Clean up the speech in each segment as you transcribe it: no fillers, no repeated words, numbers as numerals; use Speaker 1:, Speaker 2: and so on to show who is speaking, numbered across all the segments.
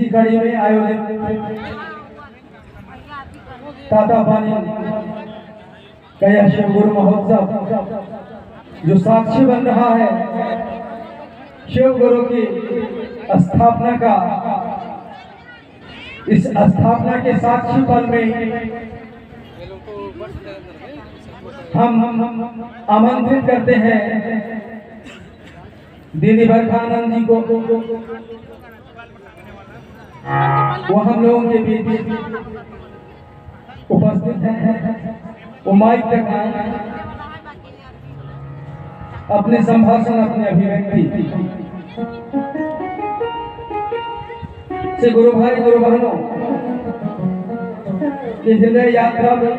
Speaker 1: इसी कड़ी में आयोजित तातापानी का यह शिव गुरु महोत्सव जो साक्षी बन रहा है शिव गुरु की स्थापना का, इस स्थापना के साक्षी पल में हम आमंत्रित करते हैं दीदी बरखानंद जी को। वो हम लोगों के बीच उपस्थित हैं। वो माइक तक आए, अपने संभाषण, अपने अभिव्यक्ति से गुरु भाई गुरु बहनों की हृदय यात्रा में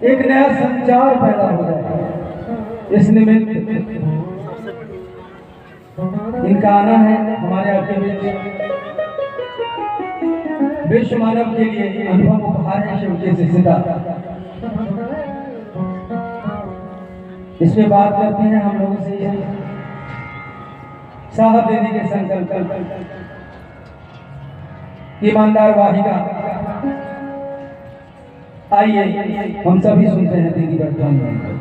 Speaker 1: एक नया संचार पैदा हो जाए। इस निमित्त इनका आना है हमारे आपके बीच विश्व मानव के लिए अनुभव उपहार है शिव की शिष्यता। इसमें बात करते हैं हम लोगों से साहब देने के संकल्प ईमानदार वाहिका। आइए हम सभी सुनते हैं दीदी बरखानंद।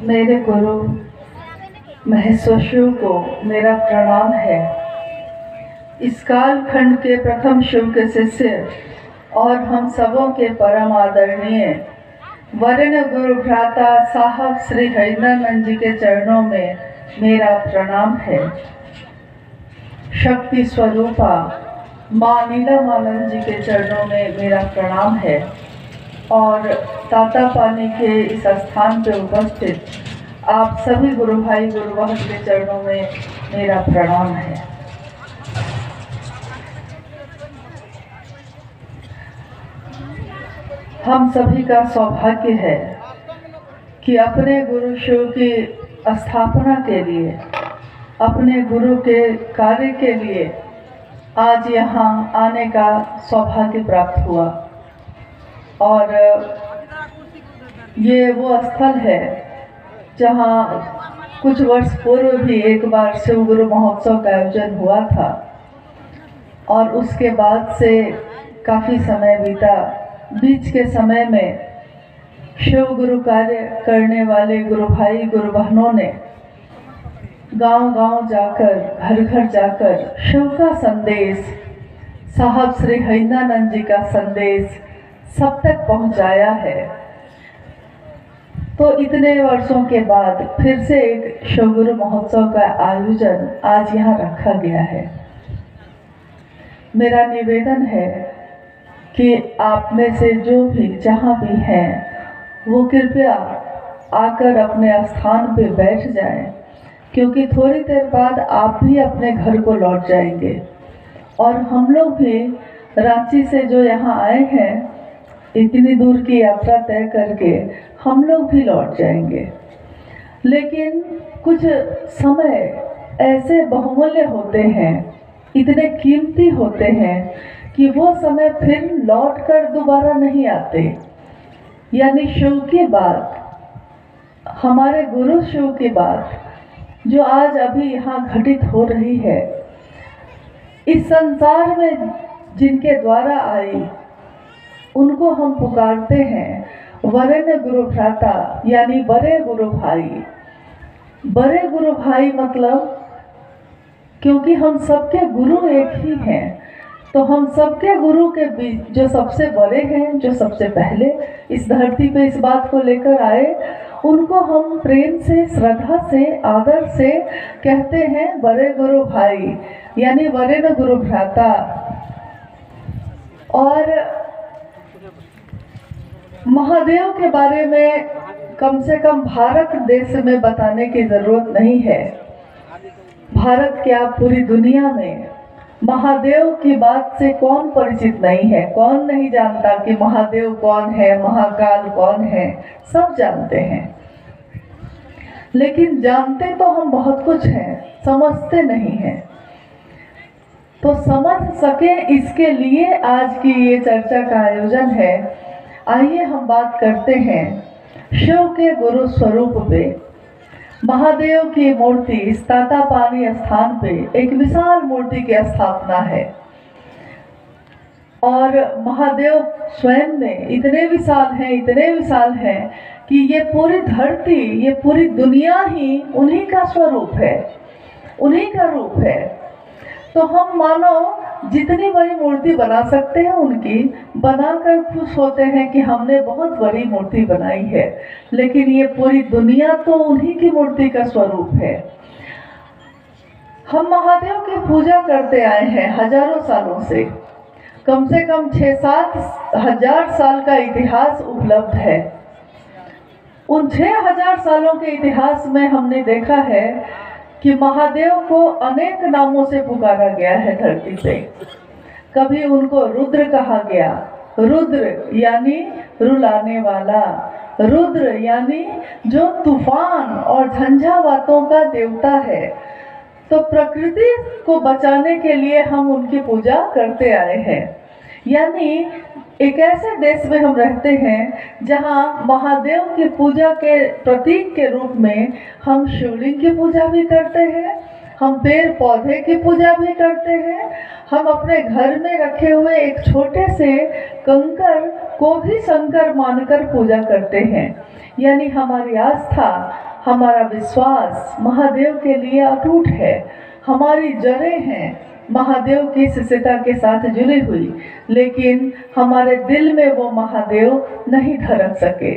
Speaker 2: मेरे गुरु महेश्वर शिव को मेरा प्रणाम है। इस कालखंड के प्रथम शिव के शिष्य और हम सबों के परम आदरणीय वरेण्य गुरु भ्राता साहब श्री हरिंदरानंद जी के चरणों में मेरा प्रणाम है। शक्ति स्वरूपा माँ नीलमानंद जी के चरणों में मेरा प्रणाम है और तातापानी के इस स्थान पर उपस्थित आप सभी गुरु भाई गुरु बहन के चरणों में मेरा प्रणाम है। हम सभी का सौभाग्य है कि अपने गुरु शिव की स्थापना के लिए, अपने गुरु के कार्य के लिए आज यहाँ आने का सौभाग्य प्राप्त हुआ। और ये वो स्थल है जहाँ कुछ वर्ष पूर्व भी एक बार शिव गुरु महोत्सव का आयोजन हुआ था और उसके बाद से काफ़ी समय बीता। बीच के समय में शिव गुरु कार्य करने वाले गुरु भाई गुरु बहनों ने गांव-गांव जाकर, घर-घर जाकर शिव का संदेश, साहब श्री हरिंदरानंद जी का संदेश सब तक पहुंचाया है। तो इतने वर्षों के बाद फिर से एक शिव गुरु महोत्सव का आयोजन आज यहाँ रखा गया है। मेरा निवेदन है कि आप में से जो भी जहाँ भी हैं वो कृपया आकर अपने स्थान पे बैठ जाएं, क्योंकि थोड़ी देर बाद आप भी अपने घर को लौट जाएंगे और हम लोग भी रांची से जो यहाँ आए हैं इतनी दूर की यात्रा तय करके हम लोग भी लौट जाएंगे। लेकिन कुछ समय ऐसे बहुमूल्य होते हैं, इतने कीमती होते हैं कि वो समय फिर लौट कर दोबारा नहीं आते। यानी शिव की बात, हमारे गुरु शिव की बात जो आज अभी यहाँ घटित हो रही है, इस संसार में जिनके द्वारा आई उनको हम पुकारते हैं वरेण्य गुरु भ्राता, यानी बड़े गुरु भाई। बड़े गुरु भाई मतलब क्योंकि हम सबके गुरु एक ही हैं, तो हम सबके गुरु के बीच जो सबसे बड़े हैं, जो सबसे पहले इस धरती पे इस बात को लेकर आए, उनको हम प्रेम से, श्रद्धा से, आदर से कहते हैं बड़े गुरु भाई, यानी वरेण्य गुरु भ्राता। और महादेव के बारे में कम से कम भारत देश में बताने की ज़रूरत नहीं है। भारत क्या पूरी दुनिया में महादेव की बात से कौन परिचित नहीं है, कौन नहीं जानता कि महादेव कौन है, महाकाल कौन है। सब जानते हैं, लेकिन जानते तो हम बहुत कुछ हैं, समझते नहीं हैं। तो समझ सके इसके लिए आज की ये चर्चा का आयोजन है। आइए हम बात करते हैं शिव के गुरु स्वरूप पे। महादेव की मूर्ति इस तातापानी स्थान पे एक विशाल मूर्ति की स्थापना है, और महादेव स्वयं में इतने विशाल हैं कि ये पूरी धरती, ये पूरी दुनिया ही उन्हीं का स्वरूप है, उन्हीं का रूप है। तो हम मानो जितनी बड़ी मूर्ति बना सकते हैं उनकी बनाकर खुश होते हैं कि हमने बहुत बड़ी मूर्ति बनाई है, लेकिन ये पूरी दुनिया तो उन्हीं की मूर्ति का स्वरूप है। हम महादेव की पूजा करते आए हैं हजारों सालों से कम 6-7 हजार साल का इतिहास उपलब्ध है। उन 6000 सालों के इतिहास में हमने देखा है कि महादेव को अनेक नामों से पुकारा गया है धरती पे। कभी उनको रुद्र कहा गया, रुद्र यानी रुलाने वाला, रुद्र यानी जो तूफान और झंझावातों का देवता है। तो प्रकृति को बचाने के लिए हम उनकी पूजा करते आए हैं। यानी एक ऐसे देश में हम रहते हैं जहां महादेव की पूजा के प्रतीक के रूप में हम शिवलिंग की पूजा भी करते हैं, हम पेड़ पौधे की पूजा भी करते हैं, हम अपने घर में रखे हुए एक छोटे से कंकर को भी शंकर मानकर पूजा करते हैं। यानी हमारी आस्था, हमारा विश्वास महादेव के लिए अटूट है। हमारी जड़ें हैं महादेव की शिष्यता के साथ जुड़ी हुई, लेकिन हमारे दिल में वो महादेव नहीं धड़क सके।